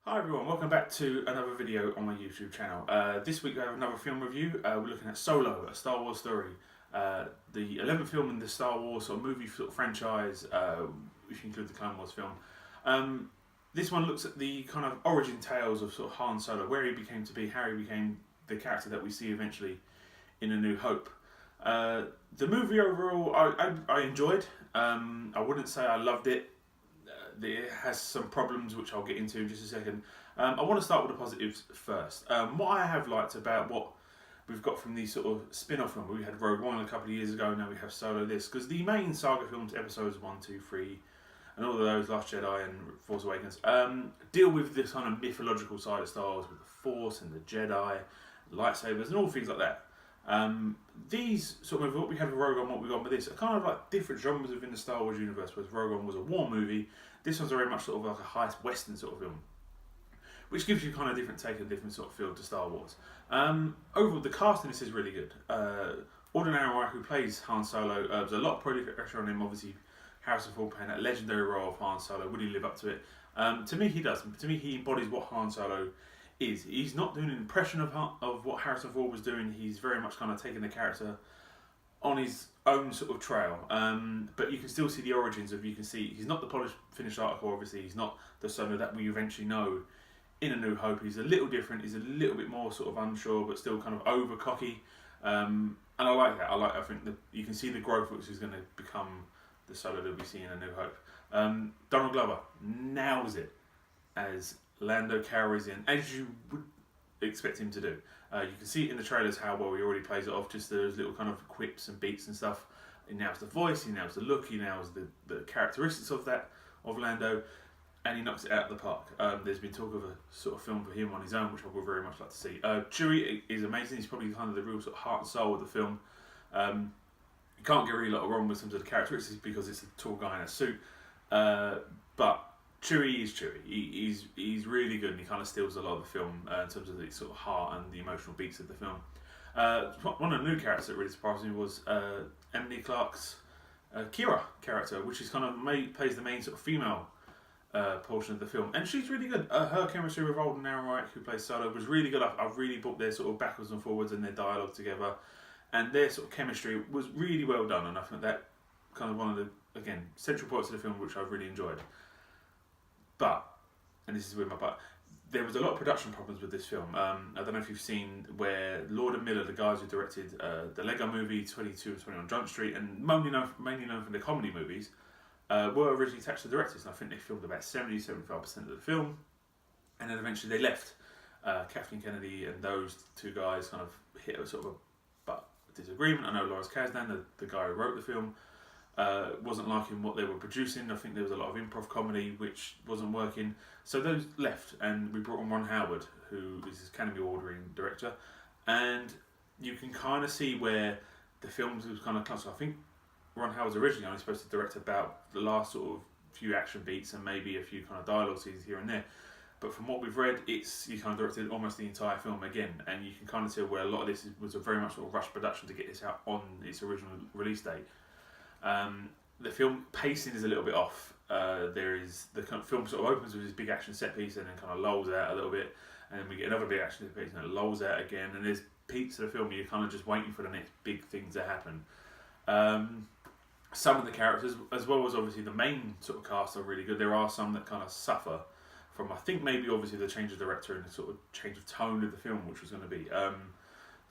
Hi everyone, welcome back to another video on my YouTube channel. This week I have another film review. We're looking at Solo, a Star Wars story. The 11th film in the Star Wars sort of movie franchise, if you include the Clone Wars film. This one looks at the kind of origin tales of sort of Han Solo, where he became to be, how he became the character that we see eventually in A New Hope. The movie overall I enjoyed. I wouldn't say I loved it. It has some problems which I'll get into in just a second. I want to start with the positives first. What I have liked about what we've got from these sort of spin-off films, we had Rogue One a couple of years ago, now we have Solo this, because the main saga films, episodes 1, 2, 3, and all of those, Last Jedi and Force Awakens, deal with this kind of mythological side of Star Wars, with the Force and the Jedi, lightsabers and all things like that. These sort of, what we had with Rogue One, what we got with this, are kind of like different genres within the Star Wars universe, whereas Rogue One was a war movie. This one's very much sort of like a heist western sort of film, which gives you kind of different take and different sort of feel to Star Wars. Overall, the cast in this is really good. Alden Ehrenreich, who plays Han Solo, there's a lot of pressure on him. Obviously, Harrison Ford playing that legendary role of Han Solo. Would he live up to it? To me, he does. To me, he embodies what Han Solo is. He's not doing an impression of what Harrison Ford was doing. He's very much kind of taking the character on his own sort of trail, but you can still see the origins of. You can see he's not the polished, finished article. Obviously, he's not the Solo that we eventually know in A New Hope. He's a little different. He's a little bit more sort of unsure, but still kind of over cocky. And I like that. I think that you can see the growth which is going to become the Solo that we see in A New Hope. Donald Glover nails it as Lando Calrissian, as you would expect him to do. You can see it in the trailers how well he already plays it off, just those little kind of quips and beats and stuff. He nails the voice, he nails the look, he nails the characteristics of Lando, and he knocks it out of the park. There's been talk of a sort of film for him on his own, which I would very much like to see. Chewie is amazing. He's probably kind of the real sort of heart and soul of the film. You can't get really a lot wrong with terms of the characteristics because it's a tall guy in a suit, but Chewie is Chewie. He's really good, and he kind of steals a lot of the film in terms of the sort of heart and the emotional beats of the film. One of the new characters that really surprised me was Emily Clark's Kira character, which is kind of plays the main sort of female portion of the film, and she's really good. Her chemistry with Alden Ehrenreich, who plays Solo, was really good. I've really bought their sort of backwards and forwards and their dialogue together, and their sort of chemistry was really well done. And I think that kind of one of the central parts of the film which I've really enjoyed. But, and this is with my but, there was a lot of production problems with this film. I don't know if you've seen where Lord and Miller, the guys who directed the Lego Movie, 22 and 21 Jump Street, and mainly known for the comedy movies, were originally attached to the directors. And I think they filmed about 70-75% of the film, and then eventually they left. Kathleen Kennedy and those two guys kind of hit a sort of a disagreement. I know Lawrence Kasdan, the guy who wrote the film, wasn't liking what they were producing. I think there was a lot of improv comedy which wasn't working, so those left, and we brought on Ron Howard, who is his Academy Award-winning director, and you can kind of see where the films was kind of close. I think Ron Howard's originally only supposed to direct about the last sort of few action beats and maybe a few kind of dialogue scenes here and there, but from what we've read, he kind of directed almost the entire film again, and you can kind of tell where a lot of this was a very much sort of rushed production to get this out on its original release date. The film pacing is a little bit off. There is the kind of film sort of opens with this big action set piece and then kind of lulls out a little bit, and then we get another big action set piece and it lulls out again. And there's peaks of the film you're kind of just waiting for the next big thing to happen. Some of the characters, as well as obviously the main sort of cast, are really good. There are some that kind of suffer from, I think, maybe obviously the change of director and the sort of change of tone of the film, which was going to be.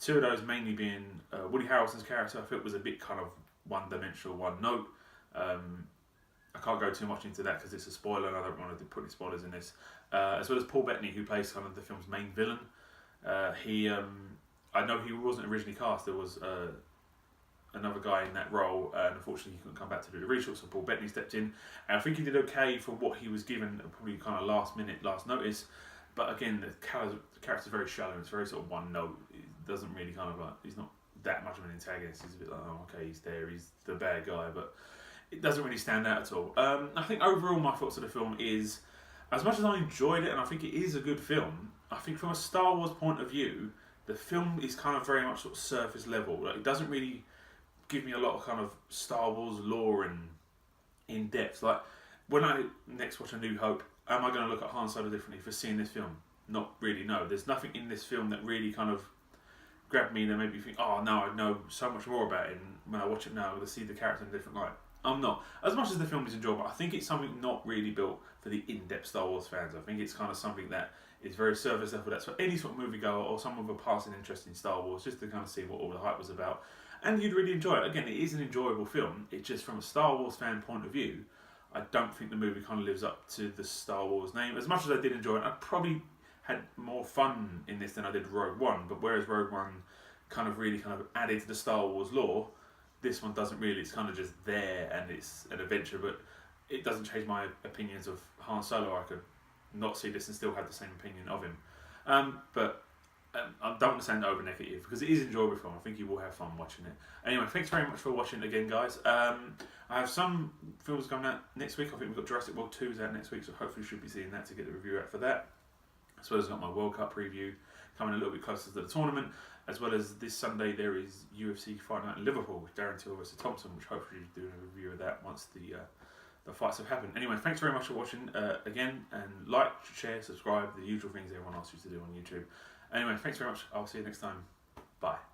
Two of those mainly being Woody Harrelson's character. I think was a bit kind of one-dimensional, one note. I can't go too much into that because it's a spoiler and I don't want to put any spoilers in this. As well as Paul Bettany, who plays kind of the film's main villain. I know he wasn't originally cast. There was another guy in that role, and unfortunately he couldn't come back to do the reshoot, so Paul Bettany stepped in. And I think he did okay for what he was given, probably kind of last notice. But again, the character's very shallow. It's very sort of one note. It doesn't really kind of he's not that much of an antagonist. He's a bit like, oh, okay, he's there, he's the bad guy, but it doesn't really stand out at all. I think overall my thoughts of the film is, as much as I enjoyed it and I think it is a good film, I think from a Star Wars point of view, the film is kind of very much sort of surface level. Like, it doesn't really give me a lot of kind of Star Wars lore and in depth. Like, when I next watch A New Hope, am I going to look at Han Solo differently for seeing this film? Not really, no. There's nothing in this film that really kind of grabbed me that made me think, oh no, I know so much more about it, and when I watch it now I'm going to see the character in a different light. I'm not. As much as the film is enjoyable, I think it's something not really built for the in-depth Star Wars fans. I think it's kind of something that is very surface level. That's for any sort of moviegoer or someone with a passing interest in Star Wars, just to kind of see what all the hype was about. And you'd really enjoy it. Again, it is an enjoyable film. It's just from a Star Wars fan point of view, I don't think the movie kind of lives up to the Star Wars name. As much as I did enjoy it, I probably had more fun in this than I did Rogue One. But whereas Rogue One kind of really kind of added to the Star Wars lore, this one doesn't really. It's kind of just there and it's an adventure, but it doesn't change my opinions of Han Solo. I could not see this and still have the same opinion of him. But I don't want to sound over negative because it is an enjoyable film. I think you will have fun watching it. Anyway, thanks very much for watching again, guys. I have some films coming out next week. I think we've got Jurassic World 2 is out next week, so hopefully you should be seeing that to get the review out for that. As well as I've got my World Cup preview coming a little bit closer to the tournament. As well as this Sunday there is UFC Fight Night in Liverpool with Darren Till versus Thompson, which hopefully you're doing a review of that once the fights have happened. Anyway, thanks very much for watching again, and like, share, subscribe, the usual things everyone asks you to do on YouTube. Anyway, thanks very much. I'll see you next time. Bye.